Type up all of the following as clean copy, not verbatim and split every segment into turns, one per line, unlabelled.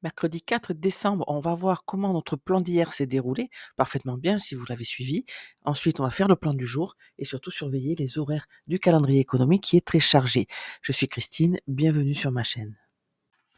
Mercredi 4 décembre, on va voir comment notre plan d'hier s'est déroulé, parfaitement bien si vous l'avez suivi. Ensuite, on va faire le plan du jour et surtout surveiller les horaires du calendrier économique qui est très chargé. Je suis Christine, bienvenue sur ma chaîne.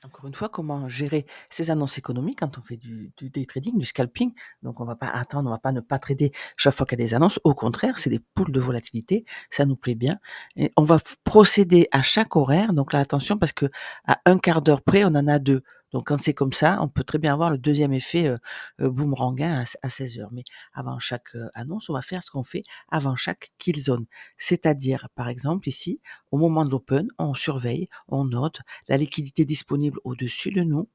Encore une fois, comment gérer ces annonces économiques quand on fait du day trading, du scalping. Donc, on va pas attendre, on va pas ne pas trader chaque fois qu'il y a des annonces. Au contraire, c'est des poules de volatilité. Ça nous plaît bien. Et on va procéder à chaque horaire. Donc là, attention, parce que à un quart d'heure près, on en a deux. Donc, quand c'est comme ça, on peut très bien avoir le deuxième effet boomerang hein, à 16 heures. Mais avant chaque annonce, on va faire ce qu'on fait avant chaque kill zone. C'est-à-dire, par exemple, ici, au moment de l'open, on surveille, on note la liquidité disponible au-dessus de nous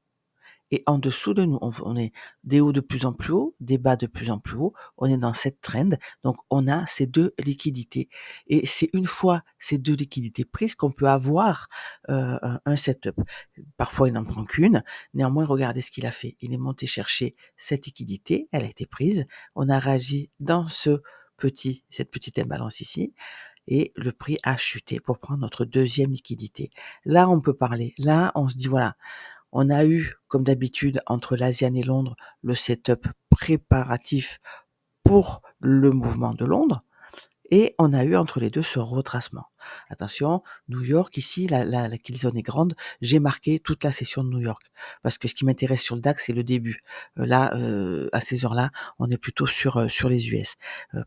et en dessous de nous. On est des hauts de plus en plus hauts, des bas de plus en plus hauts. On est dans cette trend. Donc, on a ces deux liquidités. Et c'est une fois ces deux liquidités prises qu'on peut avoir un setup. Parfois, il n'en prend qu'une. Néanmoins, regardez ce qu'il a fait. Il est monté chercher cette liquidité. Elle a été prise. On a réagi dans cette petite imbalance ici et le prix a chuté pour prendre notre deuxième liquidité. Là, on peut parler. Là, on se dit, voilà, on a eu, comme d'habitude, entre l'Asian et Londres, le setup préparatif pour le mouvement de Londres. Et on a eu entre les deux ce retracement. Attention, New York, ici, la kill zone est grande. J'ai marqué toute la session de New York. Parce que ce qui m'intéresse sur le DAX, c'est le début. Là, à ces heures-là, on est plutôt sur les US.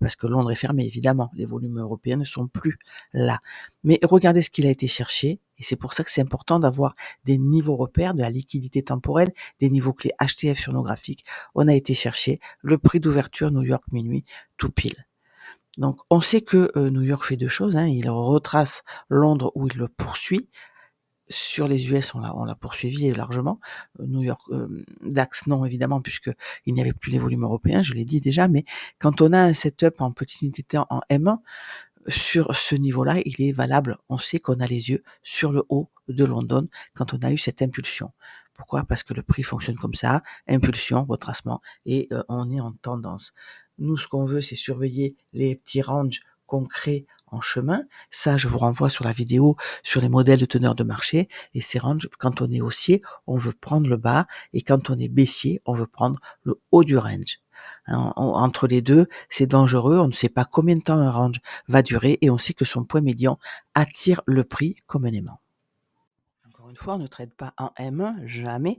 Parce que Londres est fermé, évidemment. Les volumes européens ne sont plus là. Mais regardez ce qu'il a été cherché. Et c'est pour ça que c'est important d'avoir des niveaux repères, de la liquidité temporelle, des niveaux clés HTF sur nos graphiques. On a été chercher le prix d'ouverture New York minuit, tout pile. Donc on sait que, New York fait 2 choses, hein, il retrace Londres où il le poursuit. Sur les US, on l'a poursuivi largement. New York, DAX non évidemment puisqu'il n'y avait plus les volumes européens, je l'ai dit déjà, mais quand on a un setup en petite unité de temps en M1, sur ce niveau-là, il est valable. On sait qu'on a les yeux sur le haut de London quand on a eu cette impulsion. Pourquoi? Parce que le prix fonctionne comme ça, impulsion, retracement et on est en tendance. Nous, ce qu'on veut, c'est surveiller les petits ranges qu'on crée en chemin. Ça, je vous renvoie sur la vidéo sur les modèles de teneur de marché et ces ranges, quand on est haussier, on veut prendre le bas et quand on est baissier, on veut prendre le haut du range. Entre les deux, c'est dangereux, on ne sait pas combien de temps un range va durer et on sait que son point médian attire le prix comme un aimant. Encore une fois, on ne trade pas en M1, jamais.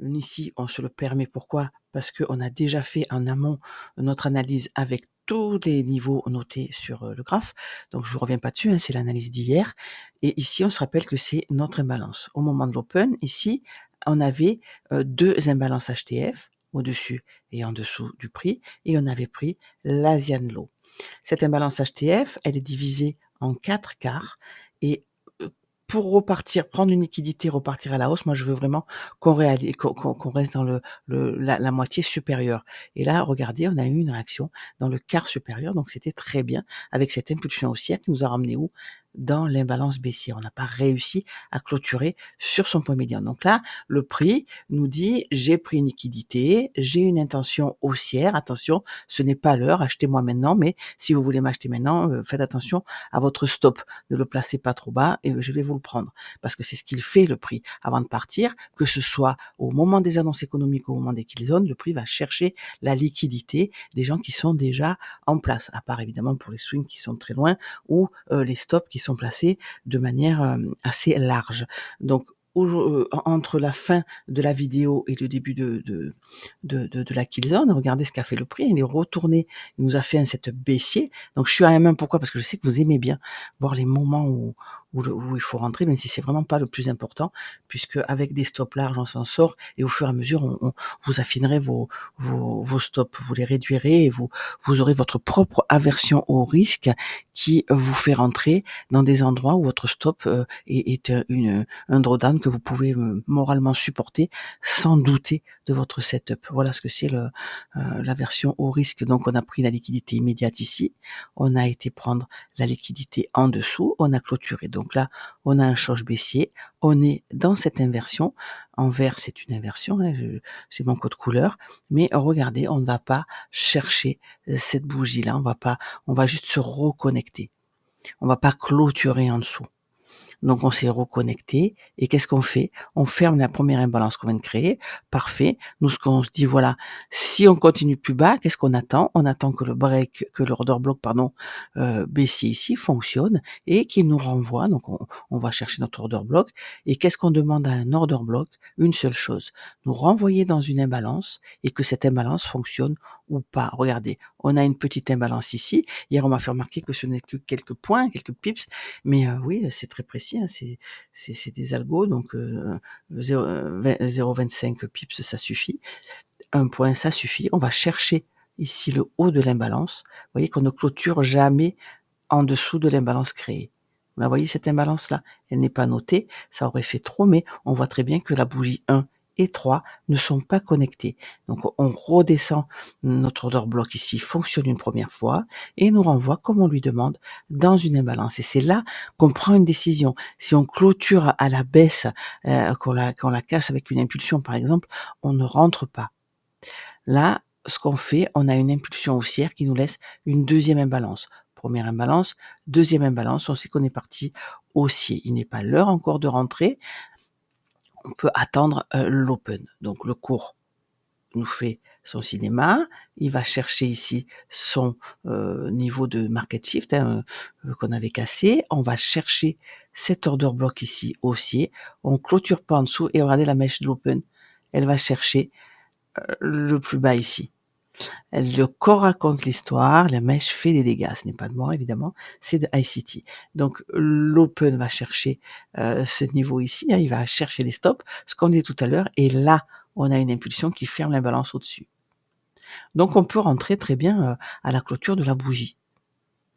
Ici, on se le permet. Pourquoi? Parce qu'on a déjà fait en amont notre analyse avec tous les niveaux notés sur le graphe. Donc, je ne reviens pas dessus, hein, c'est l'analyse d'hier. Et ici, on se rappelle que c'est notre imbalance. Au moment de l'open, ici, on avait deux imbalances HTF au-dessus et en dessous du prix, et on avait pris l'Asian Low. Cette imbalance HTF, elle est divisée en 4 quarts et pour repartir, prendre une liquidité, repartir à la hausse, moi je veux vraiment qu'on reste dans la moitié supérieure. Et là, regardez, on a eu une réaction dans le quart supérieur, donc c'était très bien avec cette impulsion haussière qui nous a ramené où? Dans l'imbalance baissière. On n'a pas réussi à clôturer sur son point médian. Donc là, le prix nous dit, j'ai pris une liquidité, j'ai une intention haussière. Attention, ce n'est pas l'heure, achetez-moi maintenant, mais si vous voulez m'acheter maintenant, faites attention à votre stop. Ne le placez pas trop bas et je vais vous le prendre. Parce que c'est ce qu'il fait le prix avant de partir, que ce soit au moment des annonces économiques, au moment des kill zones, le prix va chercher la liquidité des gens qui sont déjà en place, à part évidemment pour les swings qui sont très loin ou les stops qui sont placés de manière assez large. Donc entre la fin de la vidéo et le début de la kill zone, regardez ce qu'a fait le prix. Il est retourné, il nous a fait un setup baissier. Donc je suis à M1, pourquoi? Parce que je sais que vous aimez bien voir les moments où il faut rentrer, même si c'est vraiment pas le plus important, puisque avec des stops larges, on s'en sort et au fur et à mesure, vous affinerez vos stops, vous les réduirez et vous aurez votre propre aversion au risque qui vous fait rentrer dans des endroits où votre stop est un drawdown que vous pouvez moralement supporter sans douter de votre setup. Voilà ce que c'est l'aversion au risque. Donc on a pris la liquidité immédiate ici, on a été prendre la liquidité en dessous, on a clôturé. Donc là, on a un choc baissier, on est dans cette inversion. En vert, c'est une inversion, hein, c'est mon code couleur. Mais regardez, on ne va pas chercher cette bougie-là, on va juste se reconnecter. On va pas clôturer en dessous. Donc on s'est reconnecté et qu'est-ce qu'on fait? On ferme la première imbalance qu'on vient de créer. Parfait. Nous, ce qu'on se dit, voilà, si on continue plus bas, qu'est-ce qu'on attend? On attend que que le order block, pardon, baissier ici fonctionne et qu'il nous renvoie. Donc on va chercher notre order block et qu'est-ce qu'on demande à un order block? Une seule chose, nous renvoyer dans une imbalance et que cette imbalance fonctionne ou pas. Regardez, on a une petite imbalance ici. Hier, on m'a fait remarquer que ce n'est que quelques points, quelques pips, mais oui, c'est très précis, hein, c'est des algos, donc 0,25 pips, ça suffit. 1 point, ça suffit. On va chercher ici le haut de l'imbalance. Vous voyez qu'on ne clôture jamais en dessous de l'imbalance créée. Vous la voyez cette imbalance-là? Elle n'est pas notée, ça aurait fait trop, mais on voit très bien que la bougie 1 et 3 ne sont pas connectées. Donc on redescend, notre order block ici fonctionne une première fois et nous renvoie, comme on lui demande, dans une imbalance. Et c'est là qu'on prend une décision. Si on clôture à la baisse, qu'on la casse avec une impulsion par exemple, on ne rentre pas. Là, ce qu'on fait, on a une impulsion haussière qui nous laisse une deuxième imbalance. Première imbalance, deuxième imbalance, on sait qu'on est parti haussier. Il n'est pas l'heure encore de rentrer, on peut attendre l'open. Donc le cours nous fait son cinéma, il va chercher ici son niveau de market shift qu'on avait cassé, on va chercher cet order block ici haussier, on clôture pas en dessous et regardez la mèche de l'open, elle va chercher le plus bas ici. Le corps raconte l'histoire, la mèche fait des dégâts. Ce n'est pas de moi évidemment, c'est de ICT. Donc l'open va chercher ce niveau ici, hein, il va chercher les stops, ce qu'on disait tout à l'heure, et là, on a une impulsion qui ferme l'imbalance au-dessus. Donc on peut rentrer très bien à la clôture de la bougie.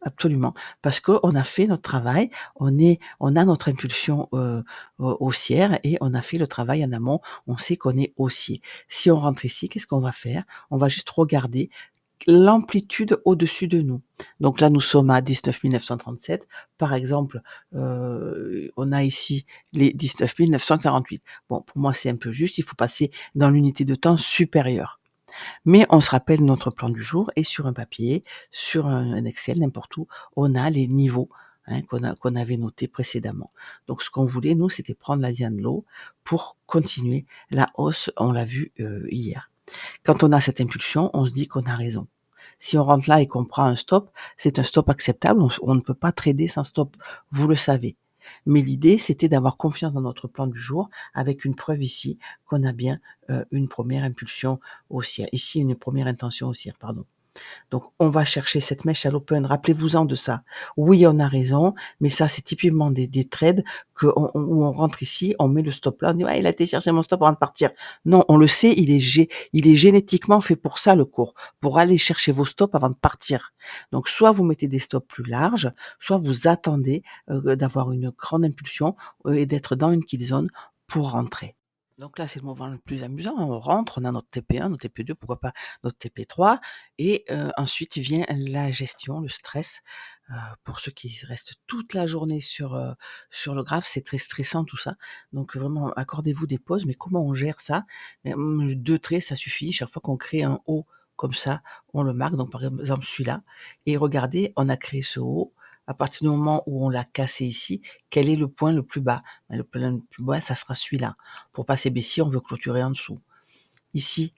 Absolument, parce qu'on a fait notre travail, on a notre impulsion haussière et on a fait le travail en amont, on sait qu'on est haussier. Si on rentre ici, qu'est-ce qu'on va faire? On va juste regarder l'amplitude au-dessus de nous. Donc là, nous sommes à 19 937. Par exemple, on a ici les 19 948. Bon, pour moi, c'est un peu juste, il faut passer dans l'unité de temps supérieure. Mais on se rappelle notre plan du jour et sur un papier, sur un Excel, n'importe où, on a les niveaux, hein, qu'on avait notés précédemment. Donc ce qu'on voulait, nous, c'était prendre la Diane Low pour continuer la hausse, on l'a vu hier. Quand on a cette impulsion, on se dit qu'on a raison. Si on rentre là et qu'on prend un stop, c'est un stop acceptable, on ne peut pas trader sans stop, vous le savez. Mais l'idée, c'était d'avoir confiance dans notre plan du jour avec une preuve ici qu'on a bien une première impulsion haussière. Ici, une première intention haussière, pardon. Donc, on va chercher cette mèche à l'open. Rappelez-vous-en de ça. Oui, on a raison, mais ça, c'est typiquement des trades où on rentre ici, on met le stop là, on dit, ouais, il a été chercher mon stop avant de partir. Non, on le sait, il est génétiquement fait pour ça, le cours, pour aller chercher vos stops avant de partir. Donc, soit vous mettez des stops plus larges, soit vous attendez d'avoir une grande impulsion et d'être dans une kill zone pour rentrer. Donc là, c'est le moment le plus amusant, hein. On rentre, on a notre TP1, notre TP2, pourquoi pas notre TP3 et ensuite vient la gestion, le stress. Pour ceux qui restent toute la journée sur le graphe, c'est très stressant tout ça. Donc vraiment, accordez-vous des pauses, mais comment on gère ça? 2 traits, ça suffit. Chaque fois qu'on crée un haut comme ça, on le marque. Donc par exemple celui-là et regardez, on a créé ce haut. À partir du moment où on l'a cassé ici, quel est le point le plus bas? Le point le plus bas, ça sera celui-là. Pour passer baissier, on veut clôturer en dessous. Ici,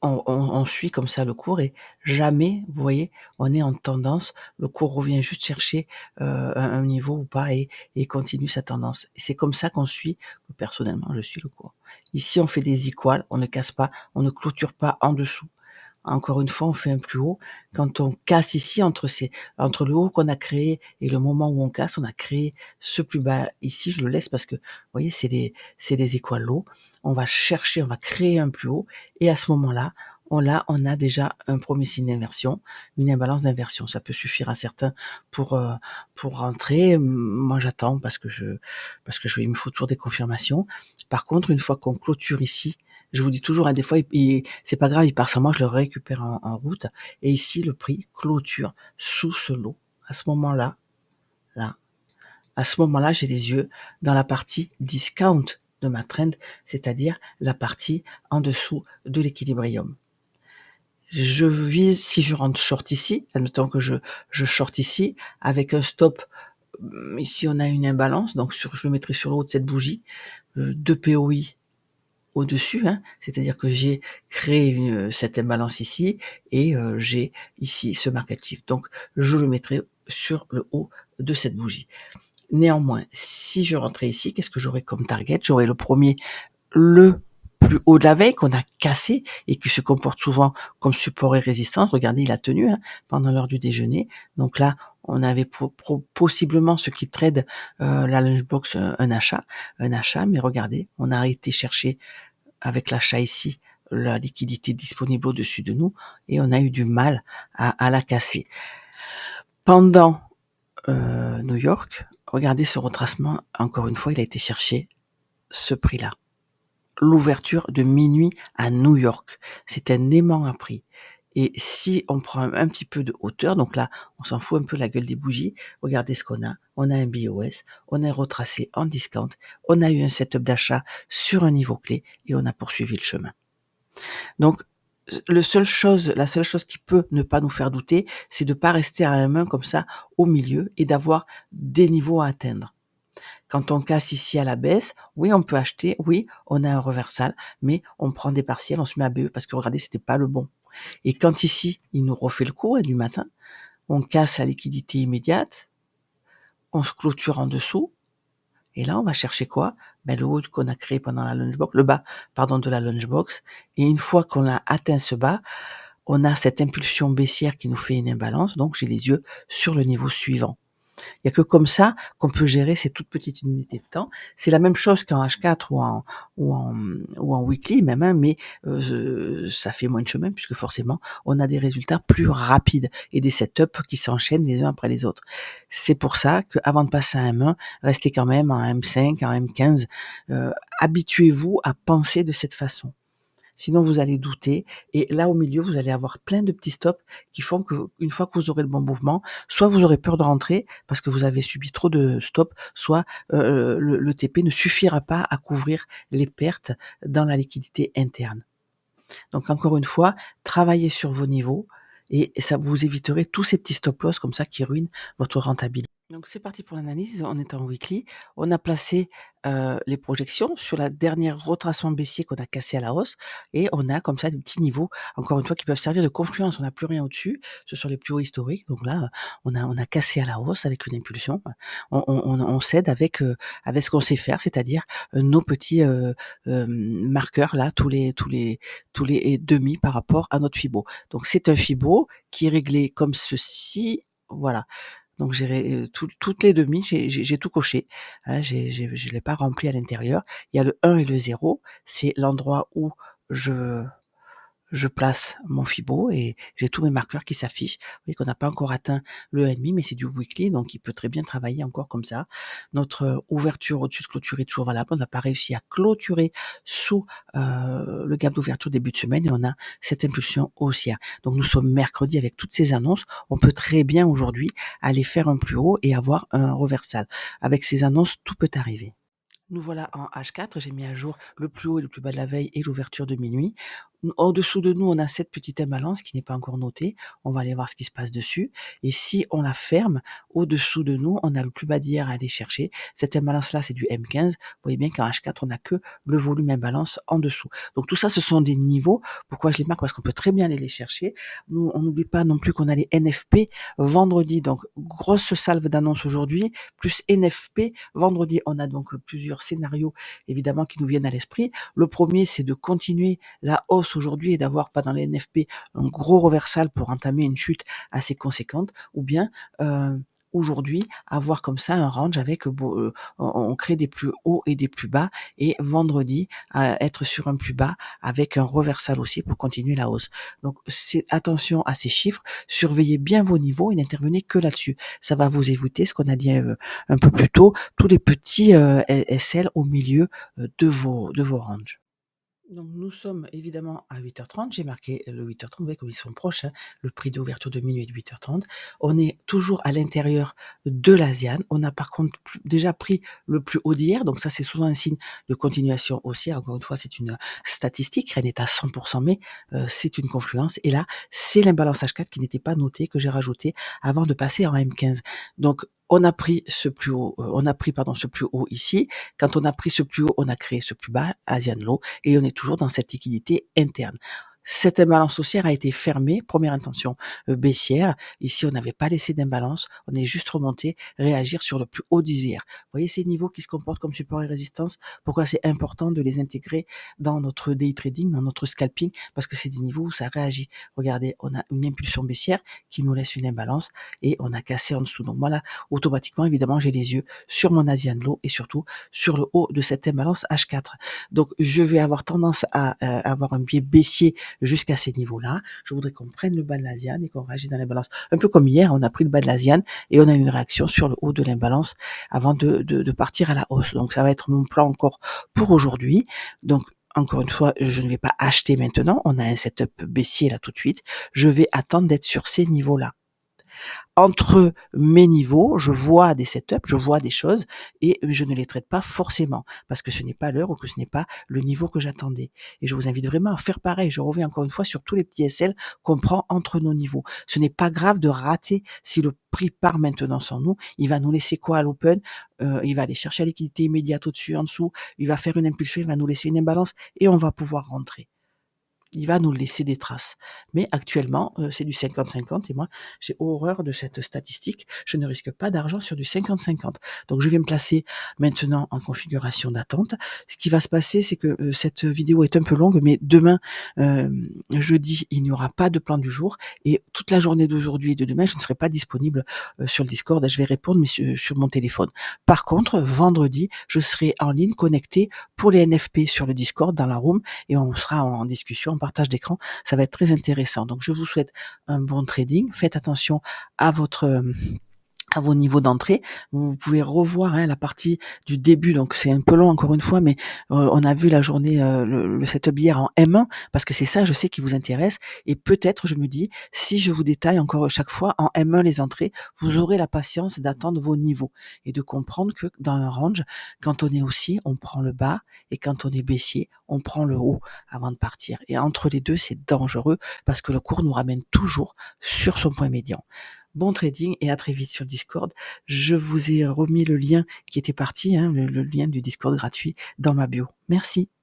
on suit comme ça le cours et jamais, vous voyez, on est en tendance. Le cours revient juste chercher un niveau ou pas et continue sa tendance. Et c'est comme ça qu'on suit, personnellement, je suis le cours. Ici, on fait des equals, on ne casse pas, on ne clôture pas en dessous. Encore une fois, on fait un plus haut. Quand on casse ici, entre le haut qu'on a créé et le moment où on casse, on a créé ce plus bas ici. Je le laisse parce que, vous voyez, c'est des équales low. On va chercher, on va créer un plus haut. Et à ce moment-là, on a déjà un premier signe d'inversion, une imbalance d'inversion. Ça peut suffire à certains pour rentrer. Moi, j'attends il me faut toujours des confirmations. Par contre, une fois qu'on clôture ici, je vous dis toujours, hein, des fois, c'est pas grave, il part sans moi, je le récupère en route. Et ici, le prix clôture sous ce lot. À ce moment-là, là, à ce moment-là, j'ai les yeux dans la partie discount de ma trend, c'est-à-dire la partie en dessous de l'équilibrium. Je vise, si je rentre short ici, admettons que je short ici, avec un stop Ici, on a une imbalance, donc je le mettrai sur le haut de cette bougie, 2 POI au-dessus, hein. C'est-à-dire que j'ai créé cette imbalance ici et j'ai ici ce marque actif. Donc je le mettrai sur le haut de cette bougie. Néanmoins, si je rentrais ici, qu'est-ce que j'aurais comme target? J'aurais le premier, le plus haut de la veille qu'on a cassé et qui se comporte souvent comme support et résistance. Regardez, il a tenu, hein, pendant l'heure du déjeuner. Donc là, on avait possiblement ceux qui tradent la lunchbox un achat, mais regardez, on a été chercher avec l'achat ici la liquidité disponible au-dessus de nous et on a eu du mal à la casser. Pendant New York, regardez ce retracement, encore une fois, il a été chercher ce prix-là. L'ouverture de minuit à New York, c'est un aimant à prix. Et si on prend un petit peu de hauteur, donc là, on s'en fout un peu la gueule des bougies, regardez ce qu'on a. On a un BOS, on a retracé en discount, on a eu un setup d'achat sur un niveau clé et on a poursuivi le chemin. Donc, la seule chose qui peut ne pas nous faire douter, c'est de pas rester à un main comme ça au milieu et d'avoir des niveaux à atteindre. Quand on casse ici à la baisse, oui, on peut acheter, oui, on a un reversal, mais on prend des partiels, on se met à BE parce que regardez, c'était pas le bon. Et quand ici, il nous refait le coup du matin, on casse la liquidité immédiate, on se clôture en dessous, et là, on va chercher quoi? Le haut qu'on a créé pendant la lunchbox, le bas, pardon, de la lunchbox. Et une fois qu'on a atteint ce bas, on a cette impulsion baissière qui nous fait une imbalance. Donc, j'ai les yeux sur le niveau suivant. Il y a que comme ça qu'on peut gérer ces toutes petites unités de temps. C'est la même chose qu'en H4 ou en weekly même, hein, mais ça fait moins de chemin puisque forcément on a des résultats plus rapides et des setups qui s'enchaînent les uns après les autres. C'est pour ça qu'avant de passer à M1, restez quand même en M5, en M15. Habituez-vous à penser de cette façon. Sinon, vous allez douter. Et là, au milieu, vous allez avoir plein de petits stops qui font que, une fois que vous aurez le bon mouvement, soit vous aurez peur de rentrer parce que vous avez subi trop de stops, soit le TP ne suffira pas à couvrir les pertes dans la liquidité interne. Donc, encore une fois, travaillez sur vos niveaux et ça vous éviterez tous ces petits stop loss comme ça qui ruinent votre rentabilité. Donc c'est parti pour l'analyse, on est en weekly. On a placé les projections sur la dernière retracement baissier qu'on a cassé à la hausse et on a comme ça des petits niveaux, encore une fois, qui peuvent servir de confluence. On n'a plus rien au-dessus, ce sont les plus hauts historiques. Donc là, on a cassé à la hausse avec une impulsion. On cède avec ce qu'on sait faire, c'est-à-dire nos petits marqueurs là, tous les demi par rapport à notre Fibo. Donc c'est un Fibo qui est réglé comme ceci, voilà. Donc j'ai toutes les demi, j'ai tout coché, hein, je l'ai pas rempli à l'intérieur. Il y a le 1 et le 0, c'est l'endroit où je place mon Fibo et j'ai tous mes marqueurs qui s'affichent. Vous voyez qu'on n'a pas encore atteint le 1,5, mais c'est du weekly, donc il peut très bien travailler encore comme ça. Notre ouverture au-dessus de clôture est toujours valable. On n'a pas réussi à clôturer sous le gap d'ouverture début de semaine et on a cette impulsion haussière. Donc nous sommes mercredi avec toutes ces annonces. On peut très bien aujourd'hui aller faire un plus haut et avoir un reversal. Avec ces annonces, tout peut arriver. Nous voilà en H4, j'ai mis à jour le plus haut et le plus bas de la veille et l'ouverture de minuit. En-dessous de nous, on a cette petite imbalance qui n'est pas encore notée. On va aller voir ce qui se passe dessus. Et si on la ferme, au-dessous de nous, on a le plus bas d'hier à aller chercher. Cette imbalance-là, c'est du M15. Vous voyez bien qu'en H4, on n'a que le volume imbalance en dessous. Donc tout ça, ce sont des niveaux. Pourquoi je les marque? Parce qu'on peut très bien aller les chercher. Nous, on n'oublie pas non plus qu'on a les NFP vendredi. Donc grosse salve d'annonce aujourd'hui, plus NFP vendredi. On a donc plusieurs scénarios, évidemment, qui nous viennent à l'esprit. Le premier, c'est de continuer la hausse aujourd'hui et d'avoir, pas dans les NFP, un gros reversal pour entamer une chute assez conséquente, ou bien aujourd'hui avoir comme ça un range avec on crée des plus hauts et des plus bas et vendredi être sur un plus bas avec un reversal aussi pour continuer la hausse. Donc c'est attention à ces chiffres, surveillez bien vos niveaux et n'intervenez que là-dessus. Ça va vous éviter ce qu'on a dit un peu plus tôt, tous les petits SL au milieu de vos ranges. Donc nous sommes évidemment à 8h30, j'ai marqué le 8h30, vous voyez comme ils sont proches, hein, le prix d'ouverture de minuit est de 8h30. On est toujours à l'intérieur de l'Asian. On a par contre déjà pris le plus haut d'hier, donc ça c'est souvent un signe de continuation haussière. Encore une fois, c'est une statistique, rien n'est à 100%, mais c'est une confluence. Et là, c'est l'imbalance H4 qui n'était pas noté, que j'ai rajouté avant de passer en M15. Donc On a pris ce plus haut, on a pris pardon ce plus haut ici. Quand on a pris ce plus haut, on a créé ce plus bas, Asian low et on est toujours dans cette liquidité interne. Cette imbalance haussière a été fermée, première intention, baissière. Ici, on n'avait pas laissé d'imbalance, on est juste remonté, réagir sur le plus haut d'hier. Vous voyez ces niveaux qui se comportent comme support et résistance? Pourquoi c'est important de les intégrer dans notre day trading, dans notre scalping? Parce que c'est des niveaux où ça réagit. Regardez, on a une impulsion baissière qui nous laisse une imbalance et on a cassé en dessous. Donc moi là, automatiquement, évidemment, j'ai les yeux sur mon Asian low et surtout sur le haut de cette imbalance H4. Donc, je vais avoir tendance à avoir un biais baissier jusqu'à ces niveaux-là. Je voudrais qu'on prenne le bas de l'Asian et qu'on réagisse dans l'imbalance. Un peu comme hier, on a pris le bas de l'Asian et on a eu une réaction sur le haut de l'imbalance avant de partir à la hausse. Donc, ça va être mon plan encore pour aujourd'hui. Donc, encore une fois, je ne vais pas acheter maintenant. On a un setup baissier là tout de suite. Je vais attendre d'être sur ces niveaux-là. Entre mes niveaux, je vois des setups, je vois des choses et je ne les traite pas forcément parce que ce n'est pas l'heure ou que ce n'est pas le niveau que j'attendais. Et je vous invite vraiment à faire pareil. Je reviens encore une fois sur tous les petits SL qu'on prend entre nos niveaux. Ce n'est pas grave de rater si le prix part maintenant sans nous. Il va nous laisser quoi à l'open? Il va aller chercher la liquidité immédiate au-dessus, en dessous. Il va faire une impulsion, il va nous laisser une imbalance et on va pouvoir rentrer. Il va nous laisser des traces. Mais actuellement, c'est du 50-50 et moi, j'ai horreur de cette statistique. Je ne risque pas d'argent sur du 50-50. Donc je vais me placer maintenant en configuration d'attente. Ce qui va se passer, c'est que, cette vidéo est un peu longue, mais demain, jeudi, il n'y aura pas de plan du jour et toute la journée d'aujourd'hui et de demain, je ne serai pas disponible, sur le Discord. Je vais répondre, mais sur mon téléphone. Par contre, vendredi, je serai en ligne connectée pour les NFP sur le Discord dans la room et on sera en discussion, en partage d'écran. Ça va être très intéressant. Donc, je vous souhaite un bon trading. Faites attention à à vos niveaux d'entrée. Vous pouvez revoir la partie du début, donc c'est un peu long encore une fois, mais on a vu la journée, le setup hier en M1, parce que c'est ça, je sais, qui vous intéresse. Et peut-être, je me dis, si je vous détaille encore chaque fois en M1 les entrées, vous aurez la patience d'attendre vos niveaux et de comprendre que dans un range, quand on est haussier, on prend le bas, et quand on est baissier, on prend le haut avant de partir. Et entre les deux, c'est dangereux parce que le cours nous ramène toujours sur son point médian. Bon trading et à très vite sur Discord. Je vous ai remis le lien qui était parti, le lien du Discord gratuit dans ma bio. Merci.